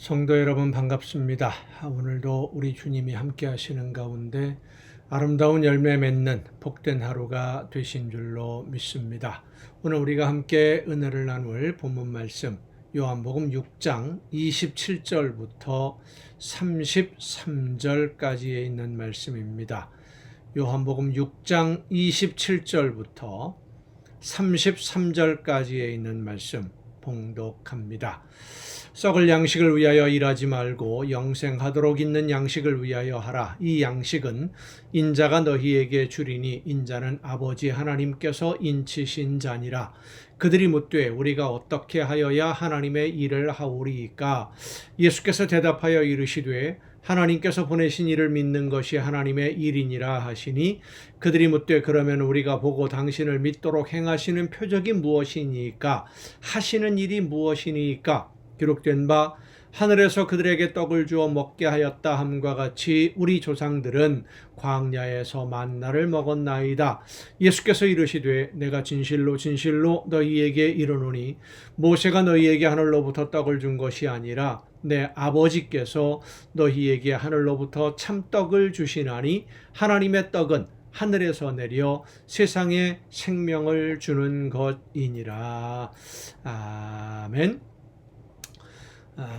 성도 여러분 반갑습니다. 오늘도 우리 주님이 함께 하시는 가운데 아름다운 열매 맺는 복된 하루가 되신 줄로 믿습니다. 오늘 우리가 함께 은혜를 나눌 본문 말씀 요한복음 6장 27절부터 33절까지에 있는 말씀입니다. 요한복음 6장 27절부터 33절까지에 있는 말씀 봉독합니다. 썩을 양식을 위하여 일하지 말고 영생하도록 있는 양식을 위하여 하라. 이 양식은 인자가 너희에게 주리니 인자는 아버지 하나님께서 인치신 자니라. 그들이 묻되 우리가 어떻게 하여야 하나님의 일을 하오리이까? 예수께서 대답하여 이르시되 하나님께서 보내신 이를 믿는 것이 하나님의 일이니라 하시니 그들이 묻되 그러면 우리가 보고 당신을 믿도록 행하시는 표적이 무엇이니까? 하시는 일이 무엇이니까? 기록된 바 하늘에서 그들에게 떡을 주어 먹게 하였다 함과 같이 우리 조상들은 광야에서 만나를 먹었나이다. 예수께서 이르시되 내가 진실로 진실로 너희에게 이르노니 모세가 너희에게 하늘로부터 떡을 준 것이 아니라 내 아버지께서 너희에게 하늘로부터 참떡을 주시나니 하나님의 떡은 하늘에서 내려 세상에 생명을 주는 것이니라. 아멘.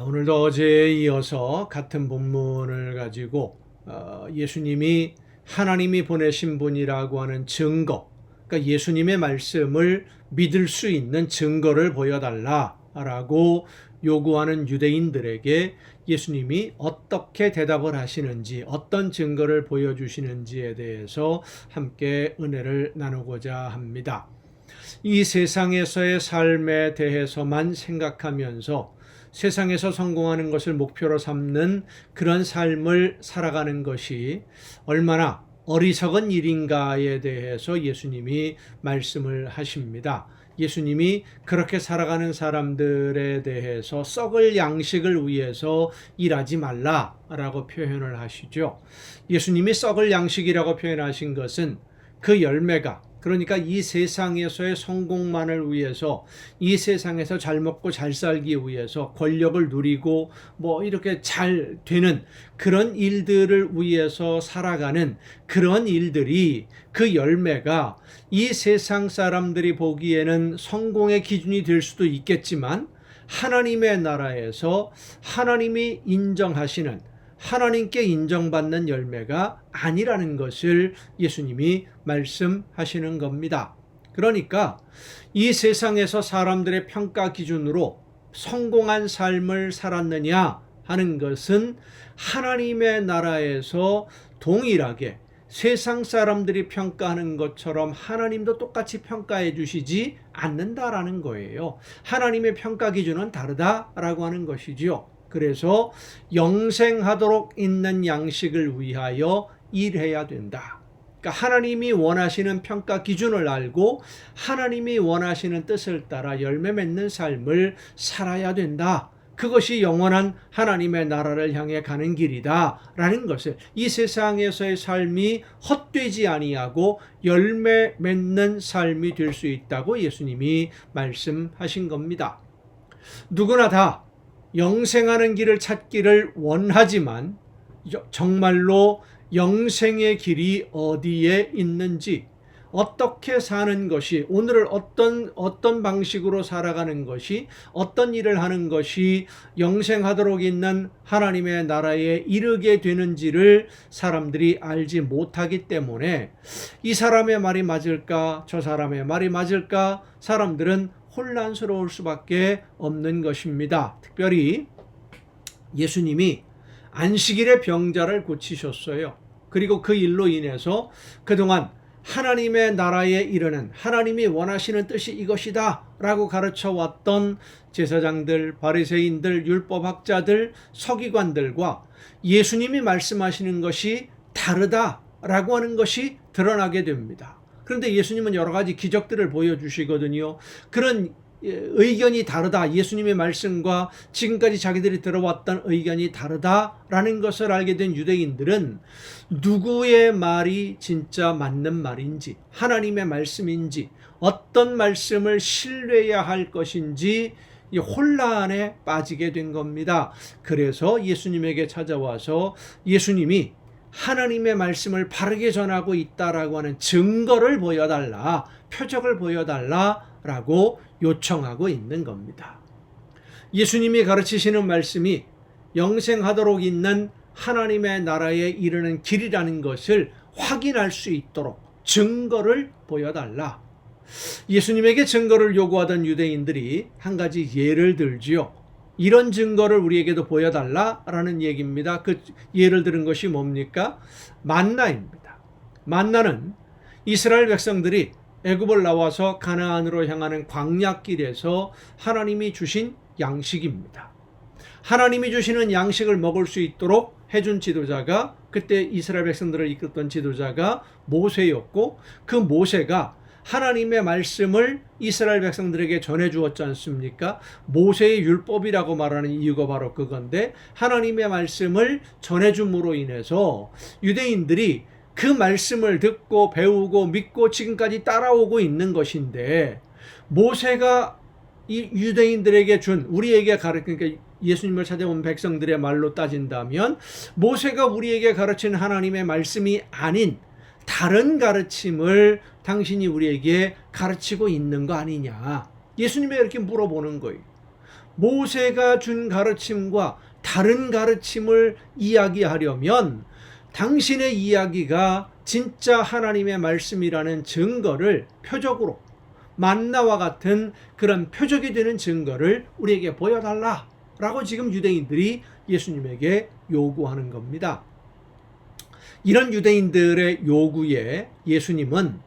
오늘도 어제에 이어서 같은 본문을 가지고 예수님이 하나님이 보내신 분이라고 하는 증거, 그러니까 예수님의 말씀을 믿을 수 있는 증거를 보여달라라고 요구하는 유대인들에게 예수님이 어떻게 대답을 하시는지, 어떤 증거를 보여주시는지에 대해서 함께 은혜를 나누고자 합니다. 이 세상에서의 삶에 대해서만 생각하면서 세상에서 성공하는 것을 목표로 삼는 그런 삶을 살아가는 것이 얼마나 어리석은 일인가에 대해서 예수님이 말씀을 하십니다. 예수님이 그렇게 살아가는 사람들에 대해서 썩을 양식을 위해서 일하지 말라라고 표현을 하시죠. 예수님이 썩을 양식이라고 표현하신 것은 그 열매가, 그러니까 이 세상에서의 성공만을 위해서, 이 세상에서 잘 먹고 잘 살기 위해서 권력을 누리고 이렇게 잘 되는 그런 일들을 위해서 살아가는 그런 일들이, 그 열매가 이 세상 사람들이 보기에는 성공의 기준이 될 수도 있겠지만 하나님의 나라에서 하나님이 인정하시는, 하나님께 인정받는 열매가 아니라는 것을 예수님이 말씀하시는 겁니다. 그러니까 이 세상에서 사람들의 평가 기준으로 성공한 삶을 살았느냐 하는 것은 하나님의 나라에서 동일하게 세상 사람들이 평가하는 것처럼 하나님도 똑같이 평가해 주시지 않는다라는 거예요. 하나님의 평가 기준은 다르다라고 하는 것이지요. 그래서 영생하도록 있는 양식을 위하여 일해야 된다. 그러니까 하나님이 원하시는 평가 기준을 알고 하나님이 원하시는 뜻을 따라 열매 맺는 삶을 살아야 된다. 그것이 영원한 하나님의 나라를 향해 가는 길이다 라는 것을, 이 세상에서의 삶이 헛되지 아니하고 열매 맺는 삶이 될 수 있다고 예수님이 말씀하신 겁니다. 누구나 다 영생하는 길을 찾기를 원하지만 정말로 영생의 길이 어디에 있는지, 어떻게 사는 것이, 오늘을 어떤 방식으로 살아가는 것이, 어떤 일을 하는 것이 영생하도록 있는 하나님의 나라에 이르게 되는지를 사람들이 알지 못하기 때문에 이 사람의 말이 맞을까, 저 사람의 말이 맞을까, 사람들은 혼란스러울 수밖에 없는 것입니다. 특별히 예수님이 안식일에 병자를 고치셨어요. 그리고 그 일로 인해서 그동안 하나님의 나라에 이르는, 하나님이 원하시는 뜻이 이것이다 라고 가르쳐 왔던 제사장들, 바리새인들, 율법학자들, 서기관들과 예수님이 말씀하시는 것이 다르다라고 하는 것이 드러나게 됩니다. 그런데 예수님은 여러 가지 기적들을 보여주시거든요. 그런 의견이 다르다, 예수님의 말씀과 지금까지 자기들이 들어왔던 의견이 다르다라는 것을 알게 된 유대인들은 누구의 말이 진짜 맞는 말인지, 하나님의 말씀인지, 어떤 말씀을 신뢰해야 할 것인지 이 혼란에 빠지게 된 겁니다. 그래서 예수님에게 찾아와서 예수님이 하나님의 말씀을 바르게 전하고 있다라고 하는 증거를 보여달라, 표적을 보여달라라고 요청하고 있는 겁니다. 예수님이 가르치시는 말씀이 영생하도록 있는 하나님의 나라에 이르는 길이라는 것을 확인할 수 있도록 증거를 보여달라. 예수님에게 증거를 요구하던 유대인들이 한 가지 예를 들지요. 이런 증거를 우리에게도 보여달라라는 얘기입니다. 그 예를 들은 것이 뭡니까? 만나입니다. 만나는 이스라엘 백성들이 애굽을 나와서 가나안으로 향하는 광야길에서 하나님이 주신 양식입니다. 하나님이 주시는 양식을 먹을 수 있도록 해준 지도자가, 그때 이스라엘 백성들을 이끌었던 지도자가 모세였고, 그 모세가 하나님의 말씀을 이스라엘 백성들에게 전해 주었지 않습니까? 모세의 율법이라고 말하는 이유가 바로 그건데, 하나님의 말씀을 전해 줌으로 인해서 유대인들이 그 말씀을 듣고 배우고 믿고 지금까지 따라오고 있는 것인데, 모세가 이 유대인들에게 준, 우리에게 그러니까 예수님을 찾아온 백성들의 말로 따진다면 모세가 우리에게 가르친 하나님의 말씀이 아닌 다른 가르침을 당신이 우리에게 가르치고 있는 거 아니냐. 예수님이 이렇게 물어보는 거예요. 모세가 준 가르침과 다른 가르침을 이야기하려면 당신의 이야기가 진짜 하나님의 말씀이라는 증거를 표적으로, 만나와 같은 그런 표적이 되는 증거를 우리에게 보여달라라고 지금 유대인들이 예수님에게 요구하는 겁니다. 이런 유대인들의 요구에 예수님은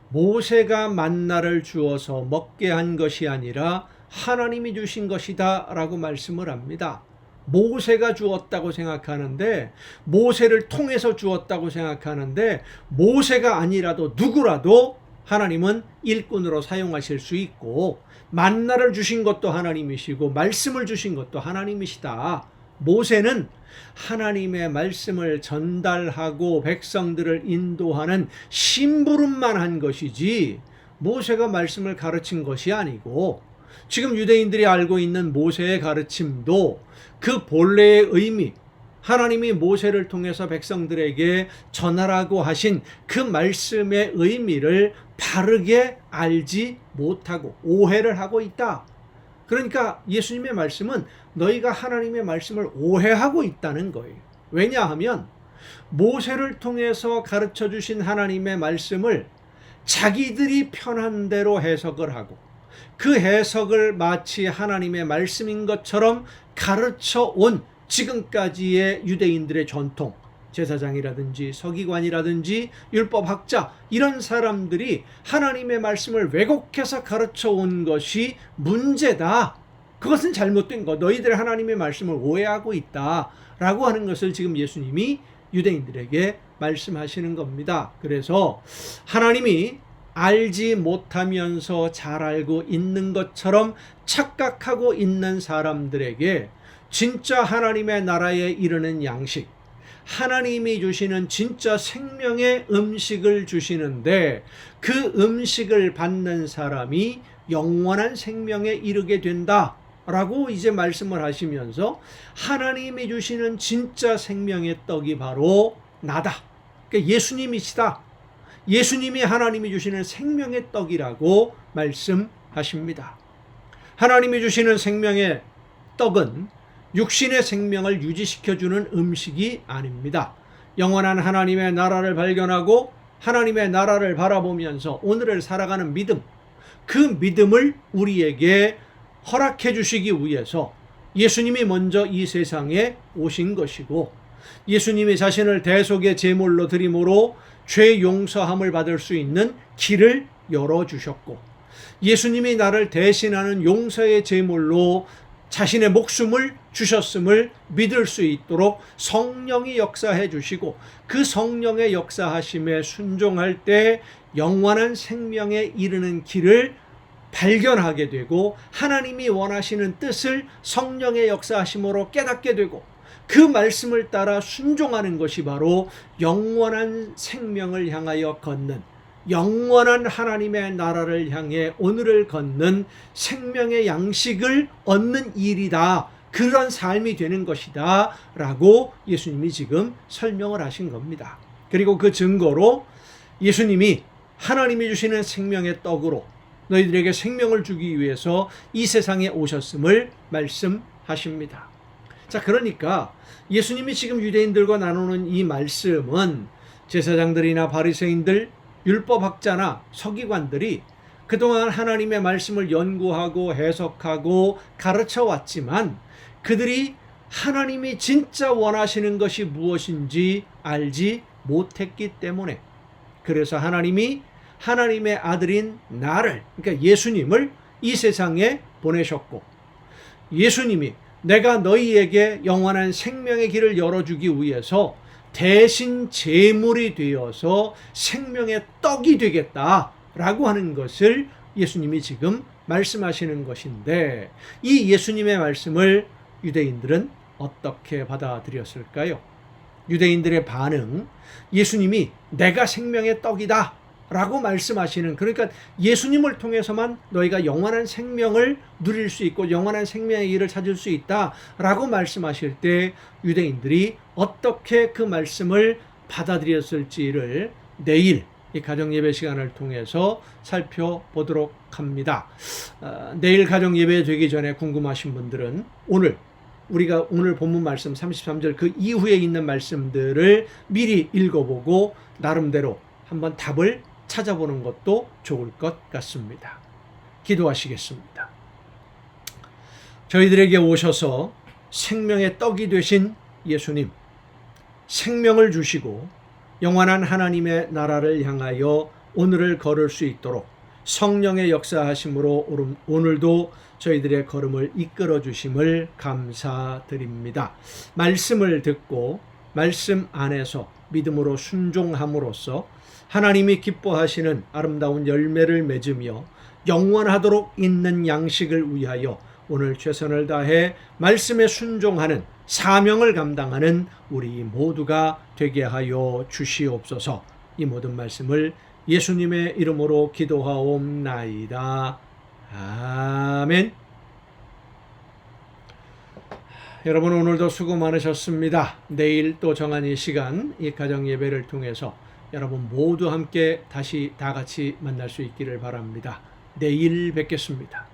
모세가 만나를 주어서 먹게 한 것이 아니라 하나님이 주신 것이다 라고 말씀을 합니다. 모세가 주었다고 생각하는데, 모세를 통해서 주었다고 생각하는데, 모세가 아니라도 누구라도 하나님은 일꾼으로 사용하실 수 있고, 만나를 주신 것도 하나님이시고 말씀을 주신 것도 하나님이시다. 모세는 하나님의 말씀을 전달하고 백성들을 인도하는 심부름만 한 것이지 모세가 말씀을 가르친 것이 아니고, 지금 유대인들이 알고 있는 모세의 가르침도 그 본래의 의미, 하나님이 모세를 통해서 백성들에게 전하라고 하신 그 말씀의 의미를 바르게 알지 못하고 오해를 하고 있다. 그러니까 예수님의 말씀은 너희가 하나님의 말씀을 오해하고 있다는 거예요. 왜냐하면 모세를 통해서 가르쳐 주신 하나님의 말씀을 자기들이 편한 대로 해석을 하고, 그 해석을 마치 하나님의 말씀인 것처럼 가르쳐 온 지금까지의 유대인들의 전통, 제사장이라든지 서기관이라든지 율법학자, 이런 사람들이 하나님의 말씀을 왜곡해서 가르쳐 온 것이 문제다. 그것은 잘못된 거. 너희들 하나님의 말씀을 오해하고 있다 라고 하는 것을 지금 예수님이 유대인들에게 말씀하시는 겁니다. 그래서 하나님이 알지 못하면서 잘 알고 있는 것처럼 착각하고 있는 사람들에게 진짜 하나님의 나라에 이르는 양식, 하나님이 주시는 진짜 생명의 음식을 주시는데, 그 음식을 받는 사람이 영원한 생명에 이르게 된다 라고 이제 말씀을 하시면서, 하나님이 주시는 진짜 생명의 떡이 바로 나다. 그러니까 예수님이시다. 예수님이 하나님이 주시는 생명의 떡이라고 말씀하십니다. 하나님이 주시는 생명의 떡은 육신의 생명을 유지시켜주는 음식이 아닙니다. 영원한 하나님의 나라를 발견하고 하나님의 나라를 바라보면서 오늘을 살아가는 믿음, 그 믿음을 우리에게 허락해 주시기 위해서 예수님이 먼저 이 세상에 오신 것이고, 예수님이 자신을 대속의 제물로 드림으로 죄 용서함을 받을 수 있는 길을 열어주셨고, 예수님이 나를 대신하는 용서의 제물로 자신의 목숨을 주셨음을 믿을 수 있도록 성령이 역사해 주시고, 그 성령의 역사하심에 순종할 때 영원한 생명에 이르는 길을 발견하게 되고, 하나님이 원하시는 뜻을 성령의 역사하심으로 깨닫게 되고, 그 말씀을 따라 순종하는 것이 바로 영원한 생명을 향하여 걷는 영원한 하나님의 나라를 향해 오늘을 걷는 생명의 양식을 얻는 일이다. 그런 삶이 되는 것이다 라고 예수님이 지금 설명을 하신 겁니다. 그리고 그 증거로 예수님이 하나님이 주시는 생명의 떡으로 너희들에게 생명을 주기 위해서 이 세상에 오셨음을 말씀하십니다. 자, 그러니까 예수님이 지금 유대인들과 나누는 이 말씀은 제사장들이나 바리새인들, 율법학자나 서기관들이 그동안 하나님의 말씀을 연구하고 해석하고 가르쳐 왔지만 그들이 하나님이 진짜 원하시는 것이 무엇인지 알지 못했기 때문에, 그래서 하나님이 하나님의 아들인 나를, 그러니까 예수님을 이 세상에 보내셨고, 예수님이 내가 너희에게 영원한 생명의 길을 열어주기 위해서 대신 제물이 되어서 생명의 떡이 되겠다라고 하는 것을 예수님이 지금 말씀하시는 것인데, 이 예수님의 말씀을 유대인들은 어떻게 받아들였을까요? 유대인들의 반응, 예수님이 내가 생명의 떡이다 라고 말씀하시는, 그러니까 예수님을 통해서만 너희가 영원한 생명을 누릴 수 있고 영원한 생명의 길을 찾을 수 있다 라고 말씀하실 때 유대인들이 어떻게 그 말씀을 받아들였을지를 내일 이 가정예배 시간을 통해서 살펴보도록 합니다. 내일 가정예배 되기 전에 궁금하신 분들은 우리가 오늘 본문 말씀 33절 그 이후에 있는 말씀들을 미리 읽어보고 나름대로 한번 답을 찾아보는 것도 좋을 것 같습니다. 기도하시겠습니다. 저희들에게 오셔서 생명의 떡이 되신 예수님, 생명을 주시고 영원한 하나님의 나라를 향하여 오늘을 걸을 수 있도록 성령의 역사하심으로 오늘도 저희들의 걸음을 이끌어 주심을 감사드립니다. 말씀을 듣고 말씀 안에서 믿음으로 순종함으로써 하나님이 기뻐하시는 아름다운 열매를 맺으며 영원하도록 있는 양식을 위하여 오늘 최선을 다해 말씀에 순종하는 사명을 감당하는 우리 모두가 되게 하여 주시옵소서. 이 모든 말씀을 예수님의 이름으로 기도하옵나이다. 아멘. 여러분, 오늘도 수고 많으셨습니다. 내일 또 정한 이 시간, 이 가정 예배를 통해서 여러분 모두 함께 다시 다 같이 만날 수 있기를 바랍니다. 내일 뵙겠습니다.